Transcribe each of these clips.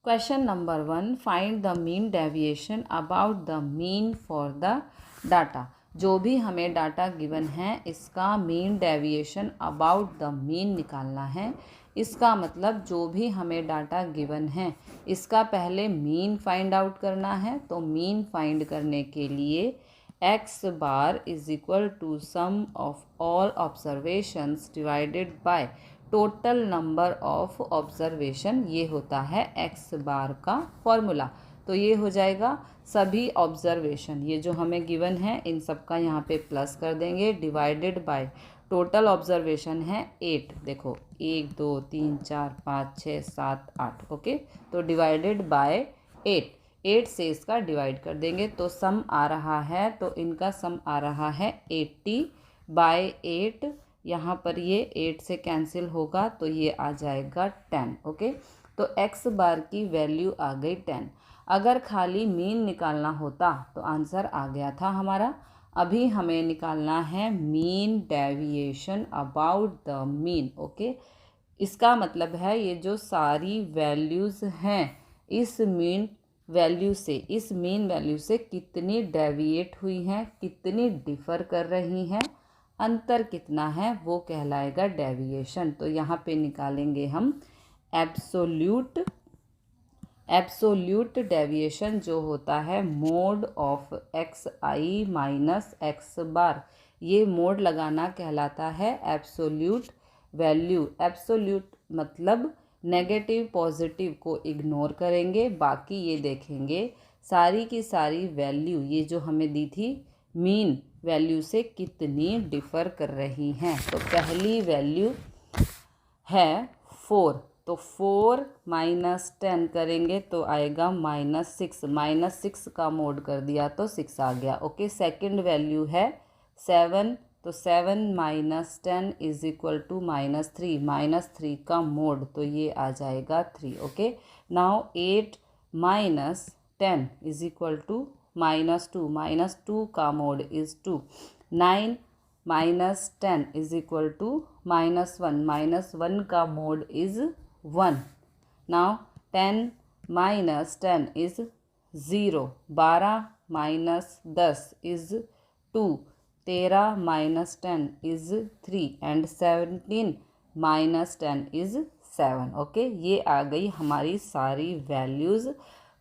Question number 1, find the mean deviation about the mean for the data. जो भी हमें data given है इसका mean deviation about the mean निकालना है। इसका मतलब जो भी हमें डाटा गिवन है इसका पहले मीन फाइंड आउट करना है। तो मीन फाइंड करने के लिए x bar is equal to sum of all observations divided by total number of observation, ये होता है x बार का फॉर्मूला। तो ये हो जाएगा सभी ऑब्जर्वेशन, ये जो हमें गिवन है इन सब का यहाँ पे प्लस कर देंगे, डिवाइडेड बाय टोटल ऑब्जर्वेशन है 8। देखो 1 2 3 4 5 6 7 8, ओके। तो डिवाइडेड बाय 8 से इसका डिवाइड कर देंगे तो सम आ रहा है, तो इनका सम आ रहा है 80/8। यहाँ पर ये 8 से कैंसिल होगा तो ये आ जाएगा 10, ओके। तो x बार की वैल्यू आ गई 10। अगर खाली मीन निकालना होता तो आंसर आ गया था हमारा। अभी हमें निकालना है mean deviation about the mean, okay. इसका मतलब है ये जो सारी वैल्यूज़ हैं इस मीन वैल्यू से कितनी डेविएट हुई हैं, कितनी डिफ़र कर रही हैं, अंतर कितना है, वो कहलाएगा डेविएशन। तो यहाँ पे निकालेंगे हम एब्सोल्यूट डेविएशन, जो होता है mod of x I minus x bar. ये मोड लगाना कहलाता है एब्सोल्यूट वैल्यू। एब्सोल्यूट मतलब नेगेटिव पॉजिटिव को इग्नोर करेंगे, बाकी ये देखेंगे सारी की सारी वैल्यू ये जो हमें दी थी मीन वैल्यू से कितनी डिफ़र कर रही हैं। तो पहली वैल्यू है 4, तो 4 माइनस 10 करेंगे तो आएगा -6। -6 का मोड कर दिया तो 6 आ गया, ओके। सेकंड वैल्यू है 7, तो 7 माइनस 10 इज इक्वल टू -3। -3 का मोड तो ये आ जाएगा 3, okay. Now 8 minus 10 is equal to -2। -2 का mode is 2। 9 minus 10 is equal to -1। -1 का mode is 1। Now 10 minus 10 is 0। 12 minus 10 is 2। 13 minus 10 is 3 and 17 minus 10 is 7, okay. ये आ गई हमारी सारी वैल्यूज़।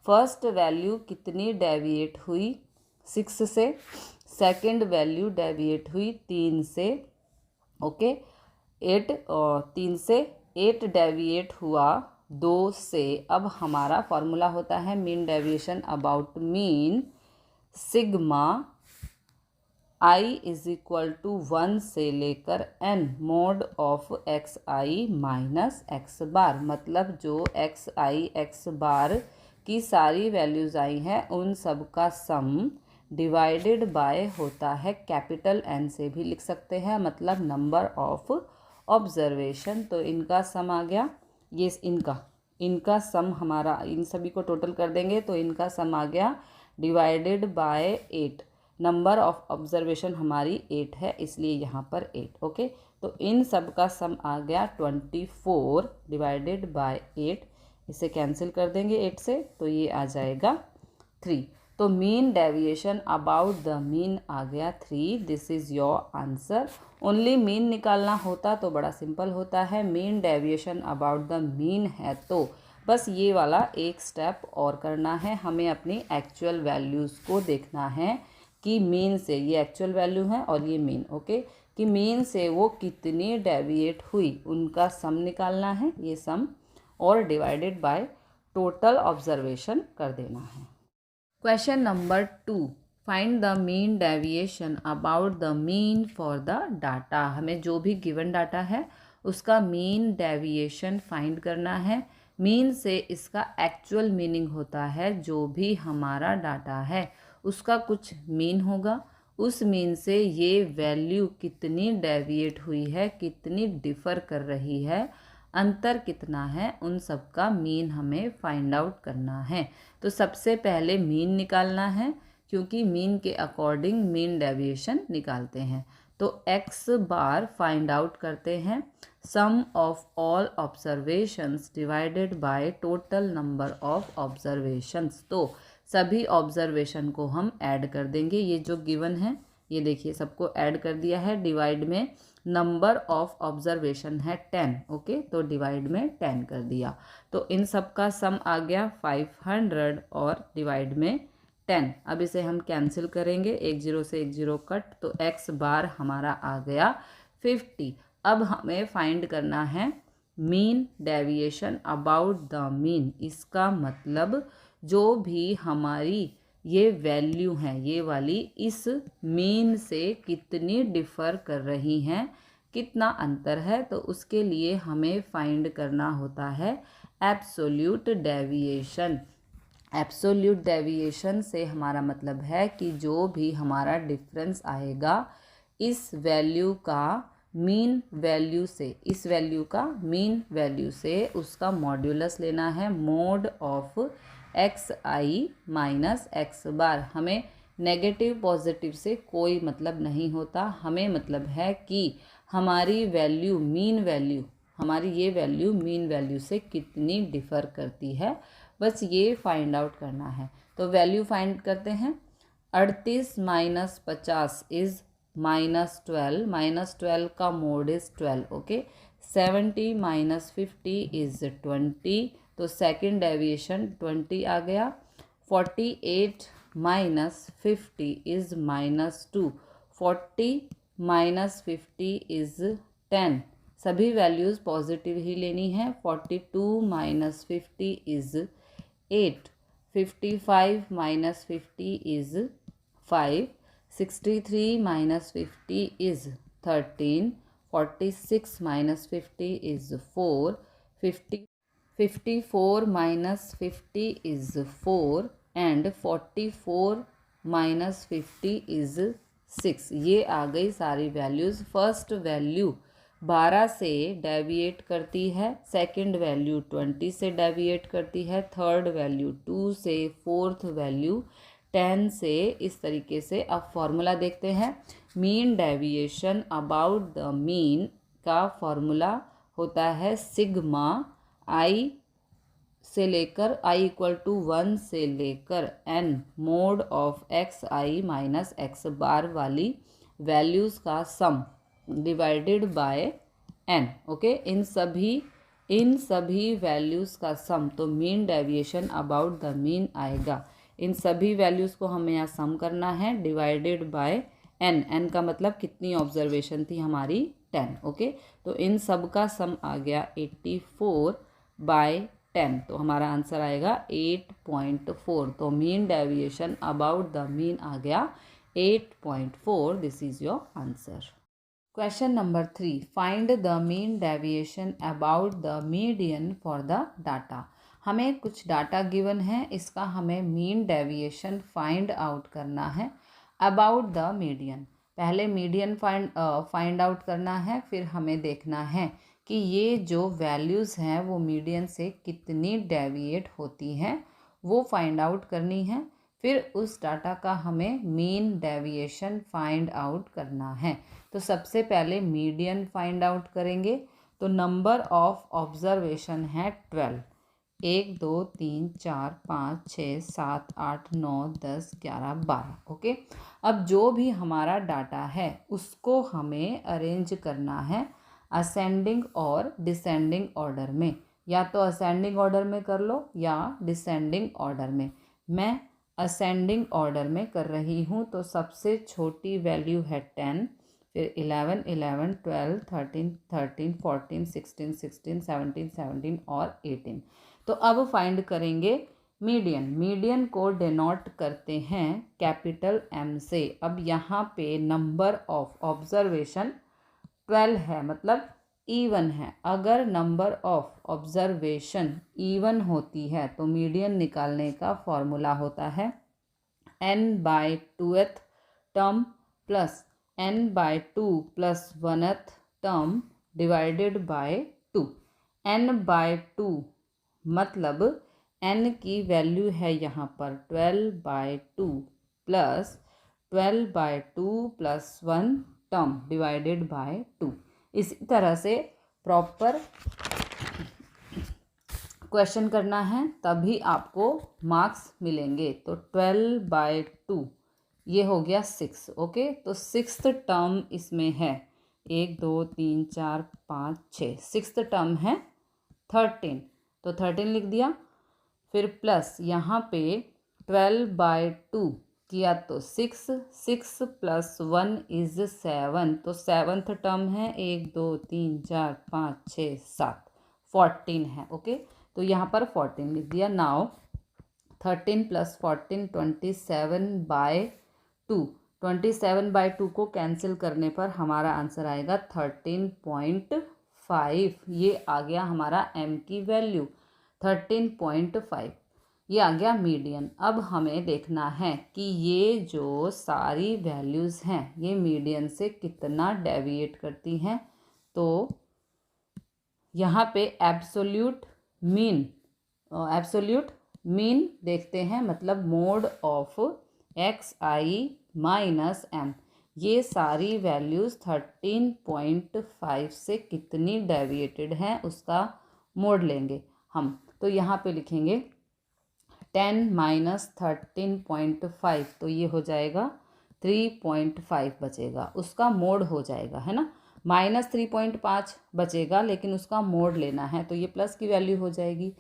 फर्स्ट वैल्यू कितनी डेविएट हुई 6 से, सेकंड वैल्यू डेविएट हुई 3 से, ओके। 8 और 3 से 8 डेविएट हुआ 2 से। अब हमारा फॉर्मूला होता है mean deviation about mean, sigma i is equal to 1 से लेकर n mod of x I minus x bar. मतलब जो एक्स आई एक्स बार की सारी वैल्यूज़ आई हैं उन सब का सम डिवाइडेड बाय होता है कैपिटल N से भी लिख सकते हैं, मतलब नंबर ऑफ ऑब्जर्वेशन। तो इनका सम आ गया, ये इनका सम हमारा, इन सभी को टोटल कर देंगे तो इनका सम आ गया divided by 8। Number of observation हमारी 8 है इसलिए यहाँ पर 8, ओके। तो इन सब का सम आ गया 24 डिवाइडेड बाय 8। इसे कैंसिल कर देंगे 8 से तो ये आ जाएगा 3। तो mean deviation about the mean आ गया 3। This is your answer. Only mean निकालना होता तो बड़ा सिंपल होता है, mean deviation about the mean है तो बस ये वाला एक स्टेप और करना है। हमें अपनी एक्चुअल वैल्यूज़ को देखना है कि मीन से, ये एक्चुअल वैल्यू है और ये मीन, ओके, कि मीन से वो कितनी डेविएट हुई उनका सम निकालना है, ये सम, और डिवाइडेड बाय टोटल ऑब्जर्वेशन कर देना है। Question number 2, find the mean deviation about the mean for the data. हमें जो भी गिवन डाटा है उसका मीन डेविएशन फाइंड करना है। मीन से इसका एक्चुअल मीनिंग होता है जो भी हमारा डाटा है उसका कुछ मीन होगा, उस मीन से ये वैल्यू कितनी डेविएट हुई है, कितनी डिफ़र कर रही है, अंतर कितना है, उन सब का मीन हमें फाइंड आउट करना है। तो सबसे पहले मीन निकालना है क्योंकि मीन के अकॉर्डिंग मीन डेविएशन निकालते हैं। तो x बार फाइंड आउट करते हैं, sum of all observations divided by total number of observations. तो सभी ऑब्जर्वेशन को हम ऐड कर देंगे, ये जो गिवन है ये देखिए सबको ऐड कर दिया है, डिवाइड में नंबर ऑफ ऑब्जर्वेशन है 10, ओके, तो डिवाइड में 10 कर दिया। तो इन सब का सम आ गया 500 और डिवाइड में 10। अब इसे हम कैंसिल करेंगे, एक जीरो से एक जीरो कट, तो x बार हमारा आ गया 50। अब हमें फाइंड करना है mean deviation about the mean. इसका मतलब जो भी हमारी ये वैल्यू हैं, ये वाली इस मीन से कितनी डिफ़र कर रही हैं, कितना अंतर है, तो उसके लिए हमें फाइंड करना होता है एब्सोल्यूट डेविएशन। एब्सोल्यूट डेविएशन से हमारा मतलब है कि जो भी हमारा डिफरेंस आएगा इस वैल्यू का मीन वैल्यू से, इस वैल्यू का मीन वैल्यू से उसका मॉड्यूलस लेना है, mod of x I minus x bar. हमें नेगेटिव पॉजिटिव से कोई मतलब नहीं होता, हमें मतलब है कि हमारी वैल्यू मीन वैल्यू, हमारी ये वैल्यू मीन वैल्यू से कितनी डिफ़र करती है, बस ये फाइंड आउट करना है। तो वैल्यू फाइंड करते हैं। 38 माइनस 50 इज़ -12, -12 का mode is 12, okay. 70 minus 50 is 20, तो सेकेंड डेविएशन 20 आ गया। 48 माइनस 50 इज़ -2, 40 माइनस 50 इज़ 10, सभी वैल्यूज़ पॉजिटिव ही लेनी है। 42 minus 50 is 8, 55 minus 50 is 5, 63 minus 50 is 13, 46 minus 50 is 4, 54 minus 50 is 4 and 44 minus 50 is 6। ये आ गई सारी वैल्यूज़। फर्स्ट वैल्यू 12 से डेविएट करती है, सेकंड वैल्यू 20 से डेविएट करती है, थर्ड वैल्यू 2 से, फोर्थ वैल्यू 10 से, इस तरीके से। अब फॉर्मूला देखते हैं। Mean deviation about the mean का फॉर्मूला होता है सिग्मा आई से लेकर i इक्वल टू 1 से लेकर n mod of x I minus x bar वाली वैल्यूज़ का sum divided by n, okay. इन सभी वैल्यूज़ का सम, तो mean deviation about the mean आएगा। इन सभी वैल्यूज़ को हमें यहाँ सम करना है, डिवाइडेड बाय n का मतलब कितनी ऑब्जर्वेशन थी हमारी 10, ओके। तो इन सब का सम आ गया 84/10, तो हमारा आंसर आएगा 8.4। तो mean deviation about the mean आ गया 8.4। This is your answer. Question number 3, find the mean deviation about the median for the data. हमें कुछ डाटा गिवन है, इसका हमें मीन डेविएशन फाइंड आउट करना है अबाउट द मीडियन। पहले मीडियन फाइंड आउट करना है, फिर हमें देखना है कि ये जो वैल्यूज़ हैं वो मीडियन से कितनी डेविएट होती हैं, वो फाइंड आउट करनी है। फिर उस डाटा का हमें मीन डेविएशन फाइंड आउट करना है। तो सबसे पहले मीडियन फाइंड आउट करेंगे। तो नंबर ऑफ ऑब्जर्वेशन है 12, 1 2 3 4 5 6 7 8 9 10 11 12, ओके। अब जो भी हमारा डाटा है उसको हमें अरेंज करना है असेंडिंग और डिसेंडिंग ऑर्डर में, या तो असेंडिंग ऑर्डर में कर लो या डिसेंडिंग ऑर्डर में। मैं असेंडिंग ऑर्डर में कर रही हूँ। तो सबसे छोटी वैल्यू है 10, फिर 11 11 12 13 13 14 16 16 17 17 और 18। तो अब फाइंड करेंगे मीडियन। मीडियन को डिनोट करते हैं कैपिटल M से। अब यहाँ पे नंबर ऑफ ऑब्जर्वेशन 12 है, मतलब इवन है। अगर नंबर ऑफ ऑब्जर्वेशन इवन होती है तो मीडियन निकालने का फॉर्मूला होता है n/2th term plus n/2 plus 1th term divided by 2। n/2 मतलब n की वैल्यू है यहाँ पर 12/2 plus 12/2 plus 1 term divided by 2। इसी तरह से प्रॉपर क्वेश्चन करना है, तभी आपको मार्क्स मिलेंगे। तो 12/2 ये हो गया 6। ओके, तो सिक्स्थ टर्म इसमें है 1 2 3 4 5 6, सिक्स्थ टर्म है 13, तो 13 लिख दिया। फिर प्लस यहाँ पे 12/2 किया तो 6, 6 + 1 = 7, तो सेवन्थ टर्म है 1 2 3 4 5 6 7, 14 है। ओके, तो यहाँ पर 14 लिख दिया। नाउ 13 + 14 27/2, 27/2 को कैंसिल करने पर हमारा आंसर आएगा 13.5। ये आ गया हमारा m की वैल्यू 13.5, ये आ गया मीडियन। अब हमें देखना है कि ये जो सारी वैल्यूज़ हैं ये मीडियन से कितना डेविएट करती हैं। तो यहाँ पे एब्सोल्यूट मीन देखते हैं, मतलब mode of xi minus m, ये सारी वैल्यूज़ 13.5 से कितनी डेविएटेड हैं उसका मोड लेंगे हम। तो यहाँ पे लिखेंगे 10 - 13.5, तो ये हो जाएगा 3.5 बचेगा, उसका मोड हो जाएगा, है ना। -3.5 बचेगा लेकिन उसका मोड लेना है, तो ये प्लस की वैल्यू हो जाएगी।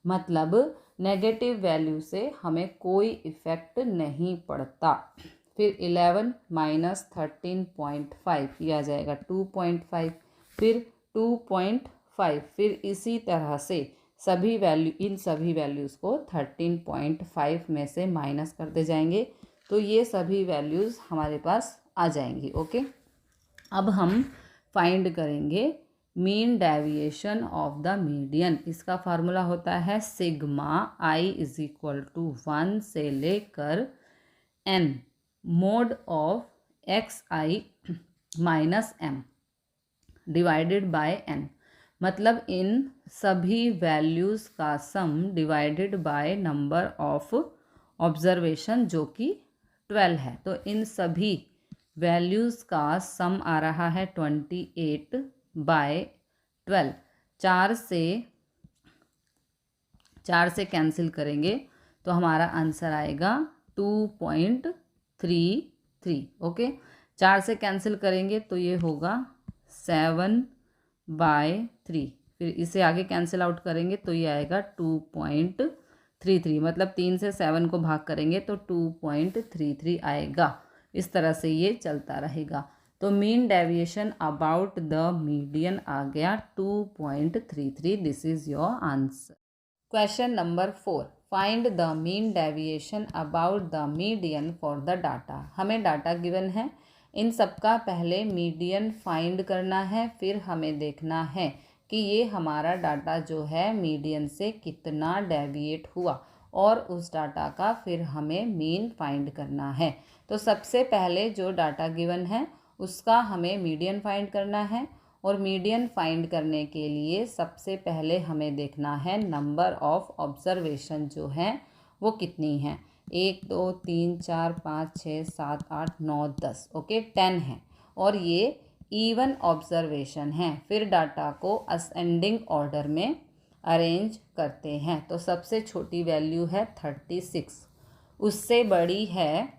मतलब नेगेटिव वैल्यू से हमें कोई इफ़ेक्ट नहीं पड़ता। फिर 11 - 13.5 ये आ जाएगा 2.5, फिर 2.5, फिर इसी तरह से सभी वैल्यू, इन सभी वैल्यूज़ को 13.5 में से माइनस करते जाएंगे, तो ये सभी वैल्यूज़ हमारे पास आ जाएंगी। ओके, अब हम फाइंड करेंगे mean deviation of the median. इसका फार्मूला होता है सिग्मा i = 1 से लेकर n mod of xi minus m divided by n, मतलब इन सभी वैल्यूज़ का sum divided by number of observation जो कि 12 है। तो इन सभी वैल्यूज़ का सम आ रहा है 28/12। 4 से कैंसिल करेंगे तो हमारा आंसर आएगा 2.33। ओके, 4 से कैंसिल करेंगे तो ये होगा 7/3, फिर इसे आगे कैंसिल आउट करेंगे तो ये आएगा 2.33, मतलब 3 से 7 को भाग करेंगे तो 2.33 आएगा। इस तरह से ये चलता रहेगा। तो mean deviation about the median आ गया 2.33। This is your answer. Question number 4, find the mean deviation about the median for the data. हमें डाटा गिवन है, इन सबका पहले मीडियन फाइंड करना है, फिर हमें देखना है कि ये हमारा डाटा जो है मीडियन से कितना डेविएट हुआ, और उस डाटा का फिर हमें मीन फाइंड करना है। तो सबसे पहले जो डाटा गिवन है उसका हमें मीडियन फाइंड करना है, और मीडियन फाइंड करने के लिए सबसे पहले हमें देखना है नंबर ऑफ ऑब्जर्वेशन जो हैं वो कितनी हैं। 1 2 3 4 5 6 7 8 9 10, ओके 10 है, और ये इवन ऑब्जर्वेशन हैं। फिर डाटा को असेंडिंग ऑर्डर में अरेंज करते हैं। तो सबसे छोटी वैल्यू है 36, उससे बड़ी है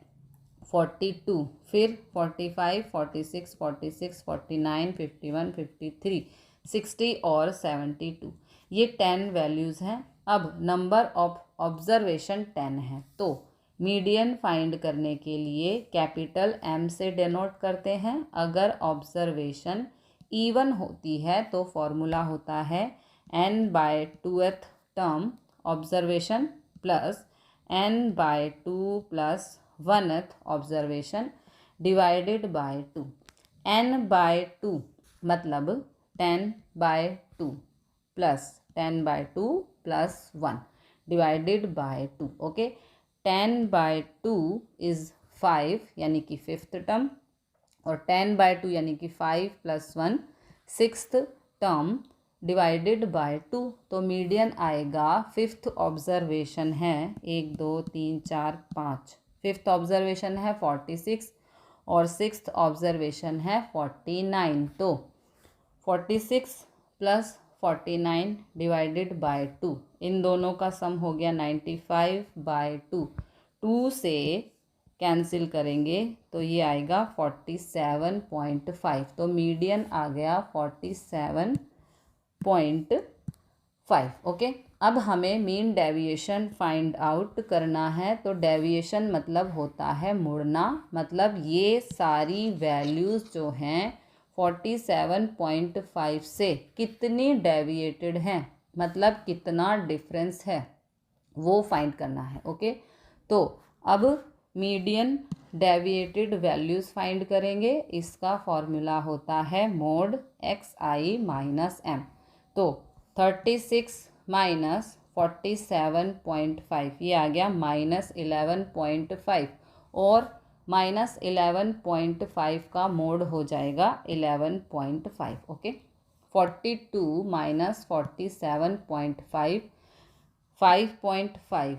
42, फिर 45 46 46 49 51 53 60 और 72, ये 10 वैल्यूज़ हैं। अब नंबर ऑफ ऑब्जर्वेशन 10 है, तो मीडियन फाइंड करने के लिए कैपिटल M से डिनोट करते हैं। अगर ऑब्जर्वेशन इवन होती है तो फॉर्मूला होता है n/2th term observation plus n/2 + 1th observation divided by 2। n/2 मतलब 10/2 plus 10/2 + 1 divided by 2। Okay, 10/2 is 5 यानी कि 5th टर्म, और 10/2 यानी कि 5 + 1 6th टर्म डिवाइडेड बाय 2। तो मीडियन आएगा, 5th ऑब्जर्वेशन है 1 2 3 4 5, 5th ऑब्जर्वेशन है 46, और सिक्स्थ ऑब्जर्वेशन है 49। तो 46 प्लस 49 डिवाइडेड बाय 2, इन दोनों का सम हो गया 95/2। 2 से कैंसिल करेंगे तो ये आएगा 47.5। तो मीडियन आ गया 47.5। ओके, अब हमें मीन डेविएशन फाइंड आउट करना है। तो डेविएशन मतलब होता है मुड़ना, मतलब ये सारी वैल्यूज़ जो हैं 47.5 से कितनी डेविएटेड हैं, मतलब कितना डिफरेंस है वो फाइंड करना है। ओके, तो अब मीडियन डेविएटेड वैल्यूज़ फाइंड करेंगे। इसका फॉर्मूला होता है मोड xi माइनस m। तो 36 माइनस 47.5 ये आ गया -11.5, और -11.5 का मोड हो जाएगा 11.5। ओके, 42 माइनस 47.5 5.5,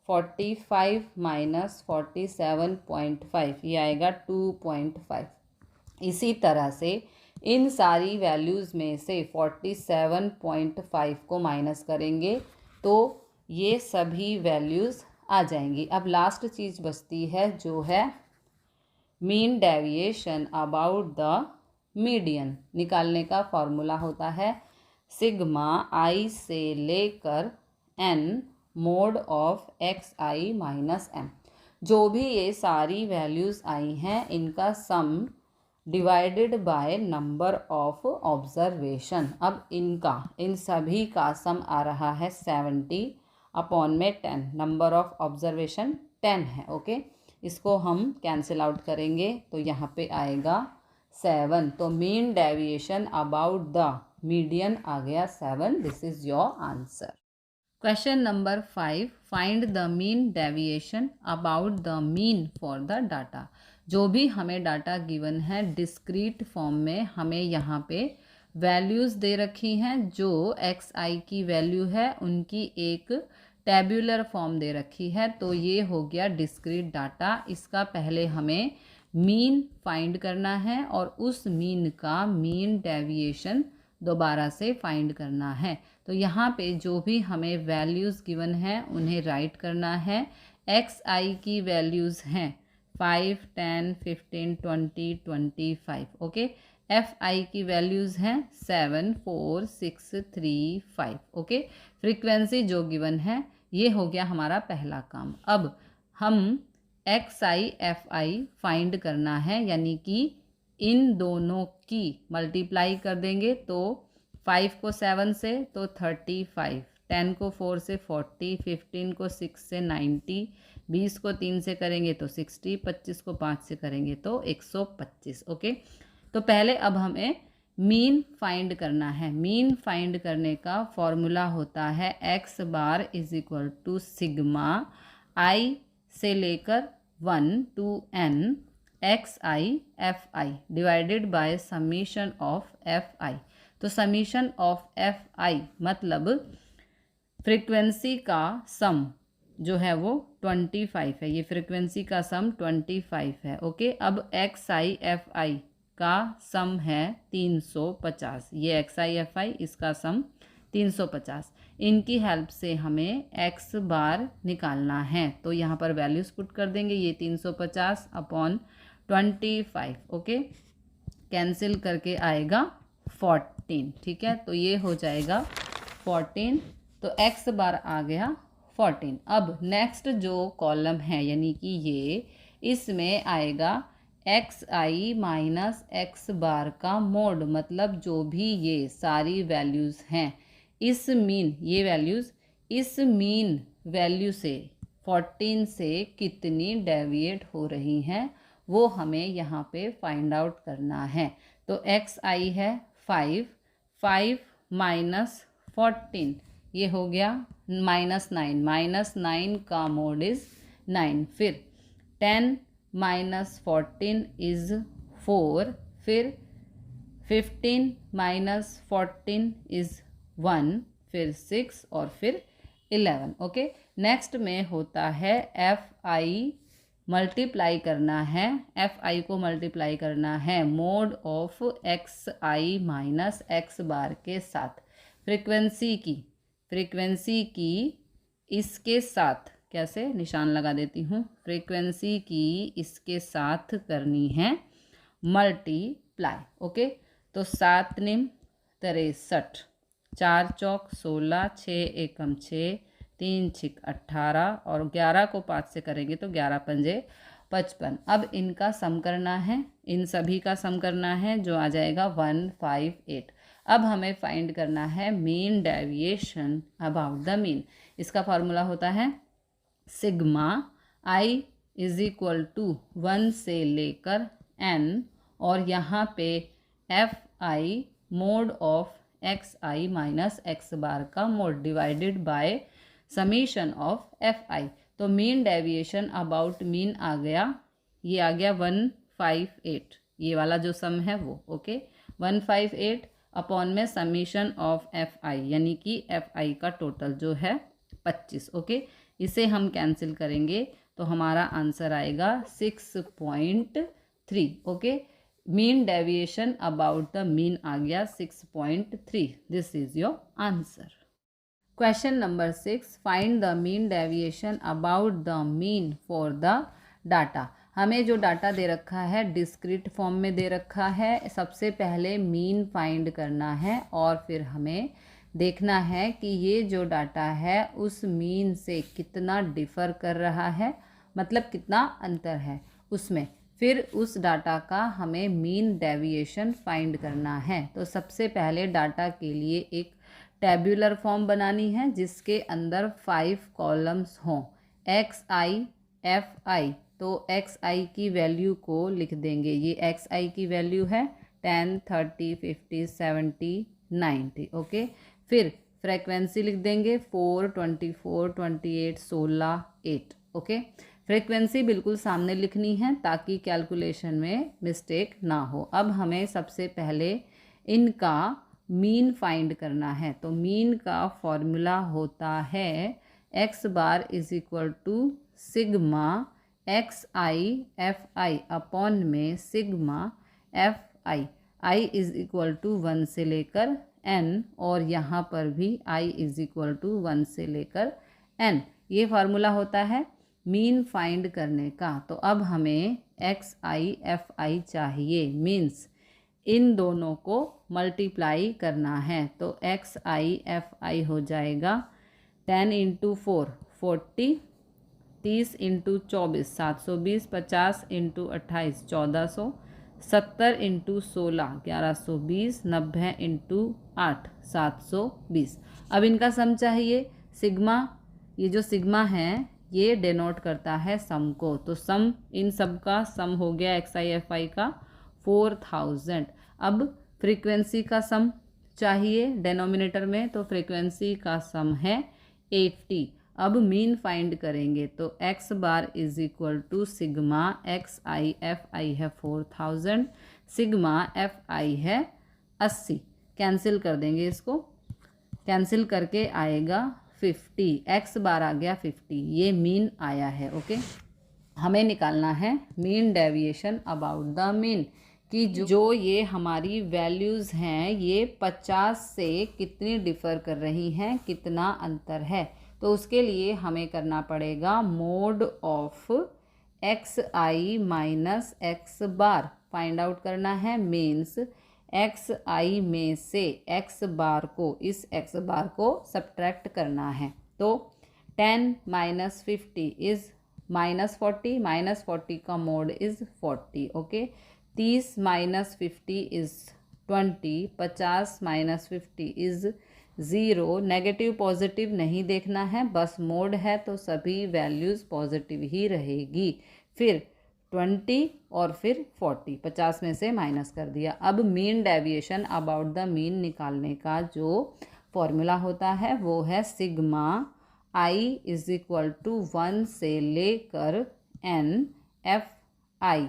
45 माइनस 47.5 ये आएगा 2.5। इसी तरह से इन सारी वैल्यूज़ में से 47.5 को माइनस करेंगे तो ये सभी वैल्यूज़ आ जाएंगी। अब लास्ट चीज़ बचती है जो है mean deviation about the median. निकालने का फॉर्मूला होता है सिग्मा i से लेकर n mod of xi minus m। जो भी ये सारी वैल्यूज़ आई हैं इनका सम divided by number of observation. अब इन सभी का सम आ रहा है 70 अपॉन में 10। नंबर ऑफ ऑब्जर्वेशन 10 है। ओके, इसको हम कैंसिल आउट करेंगे तो यहाँ पे आएगा 7। तो mean deviation about the median आ गया 7। This is your answer. Question number 5, find the mean deviation about the mean for the data. जो भी हमें डाटा गिवन है डिस्क्रीट फॉर्म में, हमें यहाँ पे वैल्यूज़ दे रखी हैं। जो xi की वैल्यू है उनकी एक टेब्यूलर फॉर्म दे रखी है। तो ये हो गया डिस्क्रीट डाटा। इसका पहले हमें मीन फाइंड करना है और उस मीन का मीन डेविएशन दोबारा से फाइंड करना है। तो यहाँ पे जो भी हमें वैल्यूज़ गिवन हैं उन्हें राइट करना है। xi की वैल्यूज़ हैं 5, 10, 15, 20, 25। ओके, fi की वैल्यूज़ हैं 7, 4, 6, 3, 5। ओके, फ्रीक्वेंसी जो गिवन है ये हो गया हमारा पहला काम। अब हम xi fi फाइंड करना है, यानी कि इन दोनों की मल्टीप्लाई कर देंगे। तो 5 को 7 से तो 35, 10 को 4 से 40, 15 को 6 से 90, 20 को 3 से करेंगे तो 60, 25 को 5 से करेंगे तो 125। ओके, तो पहले अब हमें मीन फाइंड करना है। मीन फाइंड करने का फॉर्मूला होता है x bar is equal to sigma i से लेकर 1 to n xi fi divided by summation of fi। तो समीशन ऑफ fi मतलब फ्रीक्वेंसी का सम जो है वो 25 है। ये फ्रीक्वेंसी का सम 25 है। ओके, अब xi fi का सम है 350। ये xi fi इसका सम 350। इनकी हेल्प से हमें x बार निकालना है। तो यहाँ पर वैल्यूज़ पुट कर देंगे। ये 350 अपॉन 25। ओके, कैंसिल करके आएगा 14। ठीक है, तो ये हो जाएगा 14। तो x बार आ गया 14। अब नेक्स्ट जो कॉलम है यानी कि ये, इसमें आएगा xi माइनस x बार का मोड, मतलब जो भी ये सारी वैल्यूज़ हैं इस मीन, ये वैल्यूज़ इस मीन वैल्यू से 14 से कितनी डेविएट हो रही हैं वो हमें यहाँ पे फाइंड आउट करना है। तो xi है 5, 5 माइनस 14 ये हो गया -9, -9 का मोड इज़ 9। फिर 10 माइनस 14 इज़ 4, फिर 15 माइनस 14 इज़ 1, फिर 6 और फिर 11। ओके, नेक्स्ट में होता है fi मल्टीप्लाई करना है, एफ आई को मल्टीप्लाई करना है mod of x I minus x bar के साथ। फ्रीक्वेंसी की इसके साथ, कैसे निशान लगा देती हूँ, फ्रीक्वेंसी की इसके साथ करनी है मल्टीप्लाई। ओके, तो 7 निम 63, 4 चौक 16, 6 एकम 6, 3 छिक 18 और 11 को 5 से करेंगे तो 11 पंजे 55। अब इनका सम करना है, इन सभी का सम करना है जो आ जाएगा 158। अब हमें फाइंड करना है mean deviation about the mean. इसका फॉर्मूला होता है sigma I is equal to 1 से लेकर n, और यहाँ पे f i mod of x I minus x bar का mod divided by summation of F i. तो मीन डेविएशन अबाउट मीन आ गया, ये आ गया 158, ये वाला जो सम है वो। ओके, 158 अपॉन में समीशन ऑफ एफ आई, यानी कि एफ आई का टोटल जो है 25। ओके, इसे हम कैंसिल करेंगे तो हमारा आंसर आएगा 6.3। Okay, mean deviation about the mean आ गया 6.3। This is your answer. Question number 6, find the mean deviation about the mean for the data. हमें जो डाटा दे रखा है डिस्क्रीट फॉर्म में दे रखा है। सबसे पहले मीन फाइंड करना है और फिर हमें देखना है कि ये जो डाटा है उस मीन से कितना डिफ़र कर रहा है, मतलब कितना अंतर है उसमें। फिर उस डाटा का हमें मीन डेविएशन फाइंड करना है। तो सबसे पहले डाटा के लिए एक टेब्यूलर फॉर्म बनानी है जिसके अंदर 5 कॉलम्स हों, एक्स आई एफ आई। तो एक्स आई की वैल्यू को लिख देंगे, ये एक्स आई की वैल्यू है 10, 30, 50, 70, 90। ओके, फिर फ्रीक्वेंसी लिख देंगे 4, 24, 28, 16, 8। ओके, फ्रीक्वेंसी बिल्कुल सामने लिखनी है ताकि कैलकुलेशन में मिस्टेक ना हो। अब हमें सबसे पहले इनका मीन फाइंड करना है। तो मीन का फॉर्मूला होता है x bar is equal to sigma x I F i upon में sigma f i. I is equal to 1 से लेकर n, और यहाँ पर भी i इज इक्वल टू 1 से लेकर n। ये फार्मूला होता है मीन फाइंड करने का। तो अब हमें एक्स आई एफ आई चाहिए, मीन्स इन दोनों को मल्टीप्लाई करना है। तो एक्स आई एफ आई हो जाएगा 10 into 4 40, 30 into 24 720, 50 into 28 1400, 70 into 16 1120, 90 into 8 720। अब इनका सम चाहिए। सिग्मा, ये जो सिग्मा है ये डिनोट करता है सम को। तो सम, इन सब का सम हो गया एक्स आई एफ आई का 4000। अब फ्रीक्वेंसी का सम चाहिए डिनोमिनेटर में, तो फ्रीक्वेंसी का सम है 80। अब मीन फाइंड करेंगे तो X bar is equal to sigma x I F I है 4000, सिग्मा एफ आई है 80। कैंसिल कर देंगे, इसको कैंसिल करके आएगा 50। एक्स बार आ गया 50, ये मीन आया है। ओके, हमें निकालना है mean deviation about the mean कि जो ये हमारी वैल्यूज़ हैं ये 50 से कितनी डिफ़र कर रही हैं, कितना अंतर है। तो उसके लिए हमें करना पड़ेगा mode of x I minus x bar find out करना है। मीन्स एक्स आई में से एक्स बार को, इस एक्स बार को सब्ट्रैक्ट करना है। तो 10 माइनस 50 इज़ माइनस 40, माइनस 40 का mode is 40। Okay, 30 minus 50 is 20, 50 minus 50 is 0। Negative positive नहीं देखना है, बस मोड है तो सभी वैल्यूज़ पॉजिटिव ही रहेगी। फिर 20 और फिर 40, 50 में से माइनस कर दिया। अब mean deviation about the mean निकालने का जो फॉर्मूला होता है वो है sigma I is equal to 1 से लेकर n F i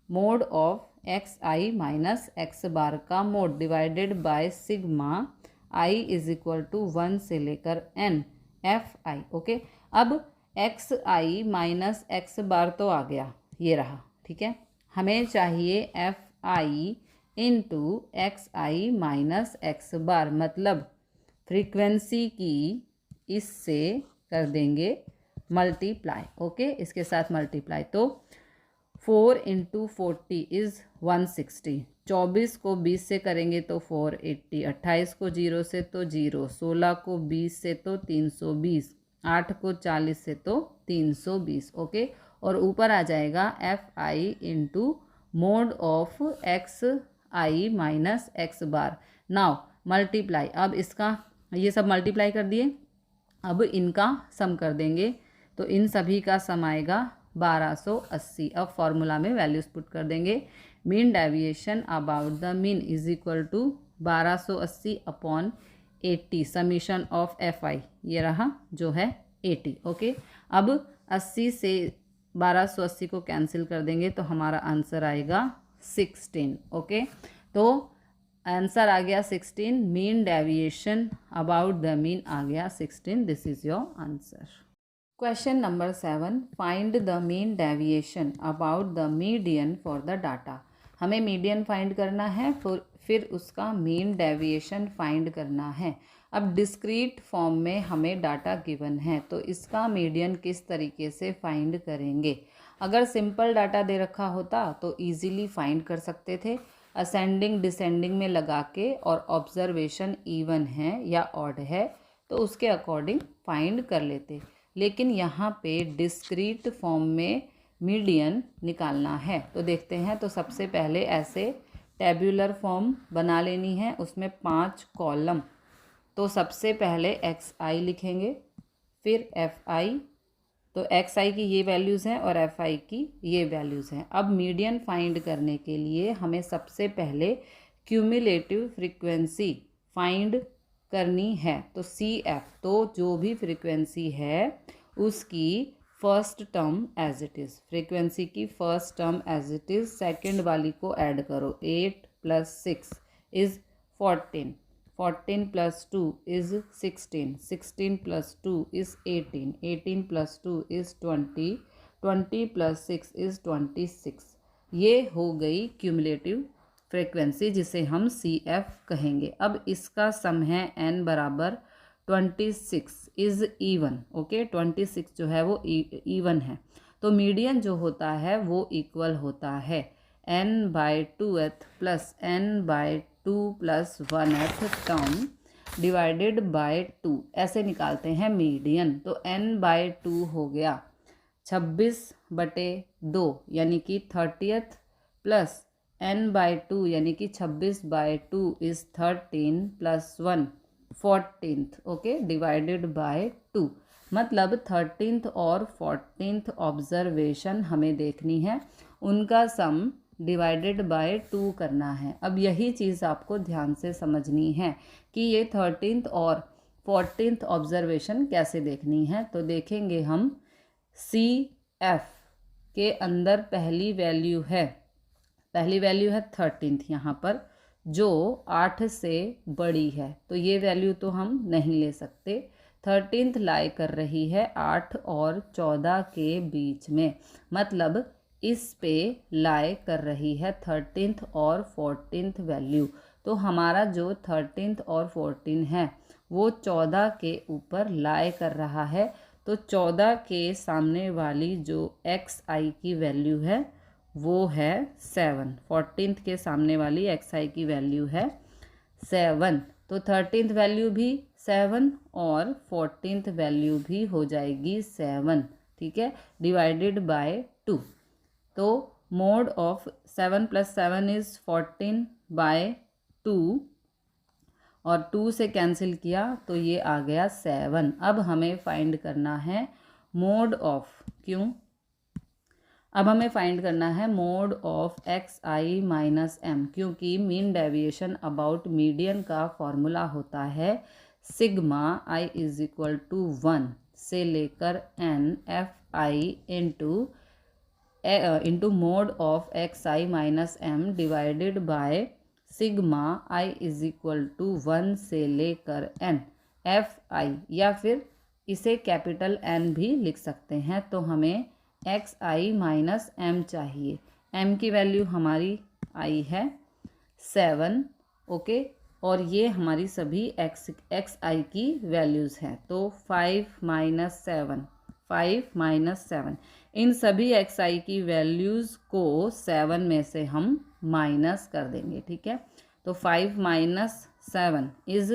mod of x I minus x bar का mod divided by sigma I is equal to 1 से लेकर n एफ आई। ओके, अब एक्स आई माइनस एक्स बार तो आ गया, ये रहा, ठीक है। हमें चाहिए एफ आई इंटू एक्स आई माइनस एक्स बार, मतलब फ्रीक्वेंसी की इससे कर देंगे मल्टीप्लाई, ओके, इसके साथ मल्टीप्लाई। तो 4 इंटू 40 इज़ 160, 24 को 20 से करेंगे तो 480, 28 को 0 से तो 0, 16 को 20 से तो 320, 8 को 40 से तो 320, ओके। और ऊपर आ जाएगा F I into mod of x I minus x bar. Now multiply, अब इसका ये सब मल्टीप्लाई कर दिए, अब इनका सम कर देंगे, तो इन सभी का सम आएगा 1280। अब फॉर्मूला में वैल्यूज पुट कर देंगे। Mean deviation about the mean is equal to 1280 upon 80 summation of F I, ये रहा जो है 80, ओके। अब 80 से 1280 को कैंसिल कर देंगे तो हमारा आंसर आएगा 16, ओके। तो आंसर आ गया 16, mean deviation about the mean आ गया 16। This is your answer. Question number 7, find the mean deviation about the median for the data. हमें मीडियन फाइंड करना है, फिर उसका मीन डेविएशन फाइंड करना है। अब डिस्क्रीट फॉर्म में हमें डाटा गिवन है, तो इसका मीडियन किस तरीके से फाइंड करेंगे। अगर सिंपल डाटा दे रखा होता तो इजीली फाइंड कर सकते थे, असेंडिंग डिसेंडिंग में लगा के, और ऑब्जर्वेशन इवन है या ऑड है तो उसके अकॉर्डिंग फाइंड कर लेते। लेकिन यहाँ पे डिस्क्रीट फॉर्म में मीडियन निकालना है, तो देखते हैं। तो सबसे पहले ऐसे टेब्यूलर फॉर्म बना लेनी है, उसमें 5 कॉलम। तो सबसे पहले एक्स आई लिखेंगे, फिर एफ आई, तो एक्स आई की ये वैल्यूज़ हैं और एफ आई की ये वैल्यूज़ हैं। अब मीडियन फाइंड करने के लिए हमें सबसे पहले क्यूमुलेटिव फ्रीक्वेंसी फाइंड करनी है। तो सी एफ, तो जो भी फ्रीक्वेंसी है उसकी first term as it is, frequency की first term as it is, second वाली को ऐड करो। 8 + 6 is 14, 14 + 2 is 16, 16 + 2 is 18, 18 + 2 is 20, 20 + 6 is 26। ये हो गई क्यूमुलेटिव फ्रीक्वेंसी, जिसे हम सी एफ कहेंगे। अब इसका सम है n बराबर 26 इज़ इवन, ओके। 26 जो है वो इवन है, तो मीडियन जो होता है वो इक्वल होता है n/2th plus n/2 + 1th term divided by 2, ऐसे निकालते हैं मीडियन। तो n/2 हो गया 26/2 यानी कि 30th प्लस n/2 यानी कि 26/2 is 13 + 1 14th, okay, divided by 2। मतलब 13th और 14th ऑब्जर्वेशन हमें देखनी है, उनका सम डिवाइडेड बाय 2 करना है। अब यही चीज़ आपको ध्यान से समझनी है कि ये 13th और 14th ऑब्जर्वेशन कैसे देखनी है। तो देखेंगे हम, सी एफ के अंदर पहली वैल्यू है 13th यहाँ पर, जो 8 से बड़ी है, तो ये वैल्यू तो हम नहीं ले सकते। 13th लाई कर रही है 8 और 14 के बीच में, मतलब इस पे लाई कर रही है 13th और 14th वैल्यू। तो हमारा जो 13th और 14 है वो 14 के ऊपर लाई कर रहा है। तो 14 के सामने वाली जो एक्स आई की वैल्यू है वो है 7, 14th के सामने वाली एक्स आई की वैल्यू है 7। तो 13th वैल्यू भी 7 और 14th वैल्यू भी हो जाएगी 7, ठीक है, डिवाइडेड बाय 2। तो मोड ऑफ 7 + 7 इज़ 14/2, और 2 से कैंसिल किया तो ये आ गया 7। अब हमें फाइंड करना है मोड ऑफ, अब हमें फाइंड करना है mod of x I minus M, क्योंकि मीन डेविएशन अबाउट मीडियन का फॉर्मूला होता है sigma I is equal to 1 से लेकर n F I into mod of x I minus M divided by sigma I is equal to 1 से लेकर n F I, या फिर इसे कैपिटल N भी लिख सकते हैं। तो हमें xi माइनस m चाहिए। m की वैल्यू हमारी आई है 7, ओके, और ये हमारी सभी xi की वैल्यूज़ हैं। तो 5 माइनस 7, इन सभी xi की वैल्यूज़ को 7 में से हम माइनस कर देंगे, ठीक है। तो 5 माइनस 7 इज़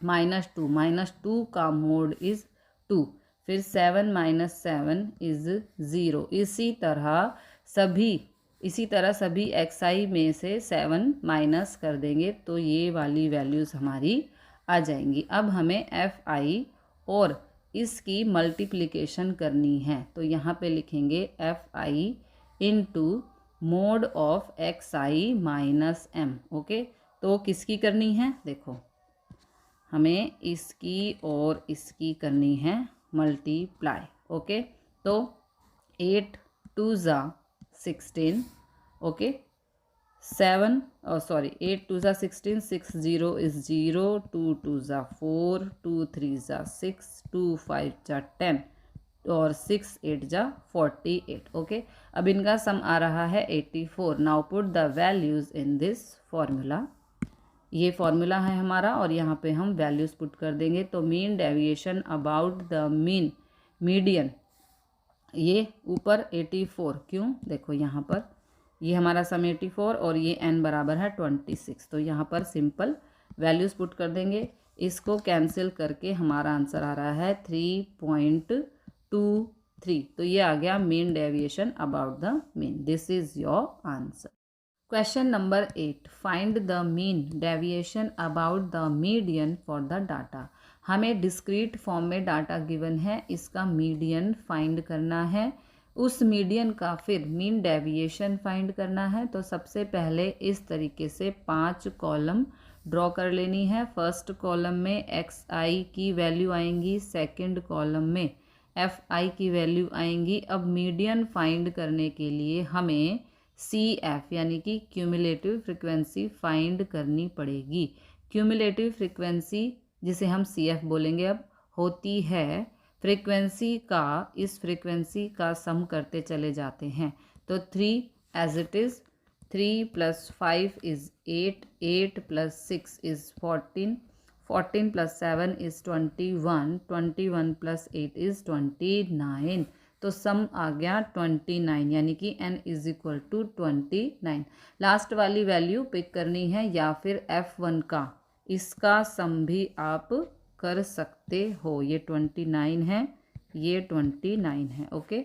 -2 का मोड इज़ 2, फिर 7 माइनस 7 इज़ 0। इसी तरह सभी xi में से 7 माइनस कर देंगे तो ये वाली वैल्यूज़ हमारी आ जाएंगी। अब हमें fi और इसकी मल्टीप्लिकेशन करनी है। तो यहाँ पे लिखेंगे fi into mod of xi minus m, okay. तो किसकी करनी है, देखो हमें इसकी और इसकी करनी है मल्टीप्लाई, ओके। तो 8 2 ज़ा 16, ओके, 8 2 ज़ा 16, 6 0 इज़ 0, 2 2 ज़ा 4, 2 3 ज़ा 6, 2 5 ज़ा 10 और 6 8 ज़ा 48, ओके। अब इनका सम आ रहा है 84। Now put the values in this formula. ये फॉर्मूला है हमारा और यहाँ पे हम वैल्यूज़ पुट कर देंगे। तो mean deviation about the median, ये ऊपर 84, क्यों, देखो यहाँ पर ये हमारा सम 84 और ये n बराबर है 26। तो यहाँ पर सिंपल वैल्यूज़ पुट कर देंगे। इसको कैंसिल करके हमारा आंसर आ रहा है 3.23। तो ये आ गया mean deviation about the mean. This is your answer. Question number 8, find the mean deviation about the median for the data. हमें डिस्क्रीट फॉर्म में डाटा गिवन है, इसका मीडियन फाइंड करना है, उस मीडियन का फिर मीन डेविएशन फाइंड करना है। तो सबसे पहले इस तरीके से 5 कॉलम ड्रॉ कर लेनी है। फर्स्ट कॉलम में xi की वैल्यू आएंगी, सेकंड कॉलम में fi की वैल्यू आएंगी। अब मीडियन फाइंड करने के लिए हमें CF यानी कि क्यूमुलेटिव फ्रिक्वेंसी फाइंड करनी पड़ेगी। क्यूमुलेटिव फ्रिक्वेंसी जिसे हम CF बोलेंगे अब, होती है फ्रिक्वेंसी का, इस फ्रिक्वेंसी का सम करते चले जाते हैं। तो 3 as it is, 3 + 5 is 8, 8 + 6 is 14, 14 + 7 is 21, 21 + 8 is 29। तो सम आ गया 29, यानी कि n = 29। लास्ट वाली वैल्यू पिक करनी है या फिर F1 का, इसका सम भी आप कर सकते हो। ये 29 है, ये 29 है, ओके।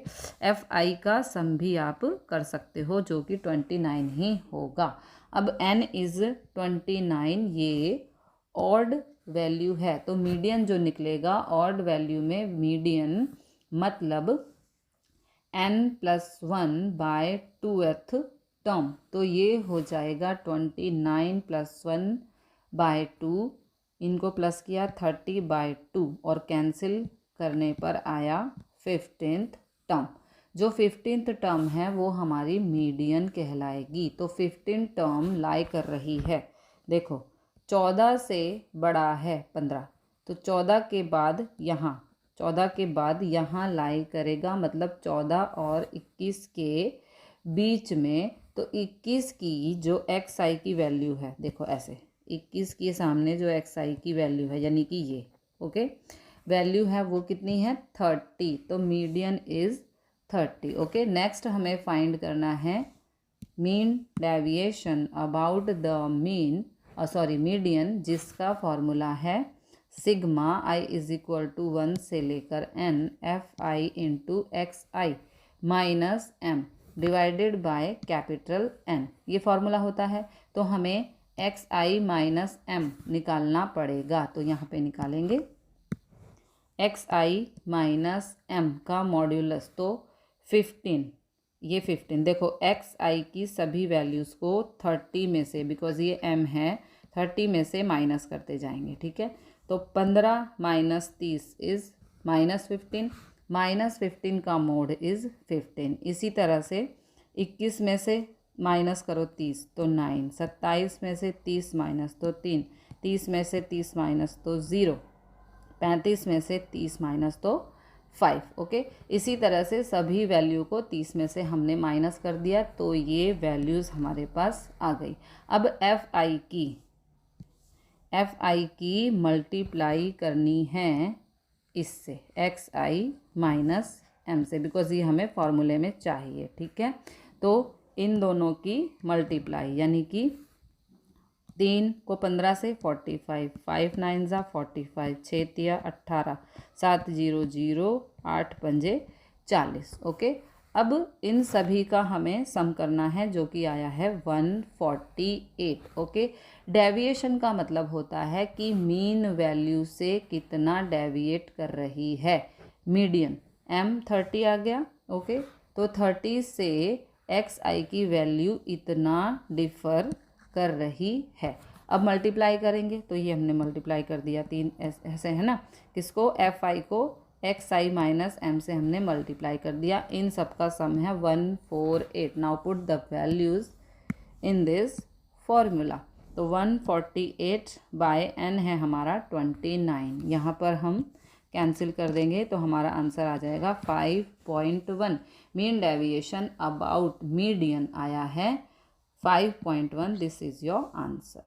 fi का सम भी आप कर सकते हो जो कि 29 ही होगा। अब n = 29, ये ऑड वैल्यू है तो मीडियन जो निकलेगा ऑड वैल्यू में, मीडियन मतलब n+1/2th टर्म। तो ये हो जाएगा 29 + 1/2, इनको प्लस किया 30/2 और कैंसिल करने पर आया 15th टर्म। जो 15th टर्म है वो हमारी मीडियन कहलाएगी। तो 15 टर्म लाई कर रही है, देखो 14 से बड़ा है 15, तो 14 के बाद यहाँ लाई करेगा, मतलब 14 और 21 के बीच में। तो 21 की जो xi की वैल्यू है, देखो ऐसे 21 के सामने जो xi की वैल्यू है यानी कि ये, ओके, वैल्यू है वो कितनी है 30। तो मीडियन इज़ 30, ओके। नेक्स्ट हमें फाइंड करना है mean deviation about the median, जिसका फॉर्मूला है सिग्मा i = 1 से लेकर n fi × xi minus m divided by capital N, ये फॉर्मूला होता है। तो हमें xi माइनस m निकालना पड़ेगा। तो यहाँ पे निकालेंगे xi माइनस m का मॉड्यूलस, तो 15, ये 15। देखो xi की सभी वैल्यूज़ को 30 में से, बिकॉज ये m है, 30 में से माइनस करते जाएंगे, ठीक है। तो 15 - 30 इज़ -15, -15 का मोड इज़ 15। इसी तरह से 21 में से माइनस करो 30 तो 9, 27 में से 30 माइनस तो 3, 30 में से 30 माइनस तो 0, 35 में से 30 माइनस तो 5। ओके, इसी तरह से सभी वैल्यू को 30 में से हमने माइनस कर दिया तो ये वैल्यूज़ हमारे पास आ गई। अब एफ आई की मल्टीप्लाई करनी है इससे एक्स आई माइनस एम से, बिकॉज ये हमें फॉर्मूले में चाहिए। ठीक है, तो इन दोनों की मल्टीप्लाई यानी कि 3 को 15 से 45, 5 9 ज़ा 45, 6 तिया 18, 7 0 0, 8 पंजे 40। ओके, अब इन सभी का हमें सम करना है जो कि आया है 148। ओके, डेविएशन का मतलब होता है कि मीन वैल्यू से कितना डेविएट कर रही है। मीडियन m 30 आ गया। ओके, तो 30 से एक्स आई की वैल्यू इतना डिफ़र कर रही है। अब मल्टीप्लाई करेंगे तो ये हमने मल्टीप्लाई कर दिया 3 ऐसे है ना, किसको एफ आई को एक्स आई माइनस एम से हमने मल्टीप्लाई कर दिया। इन सब का सम है 148। Now put the values in this formula. तो 148 बाय n है हमारा 29। यहाँ पर हम कैंसिल कर देंगे तो हमारा आंसर आ जाएगा 5.1। मीन डेविएशन अबाउट मीडियन आया है 5.1। This is your answer.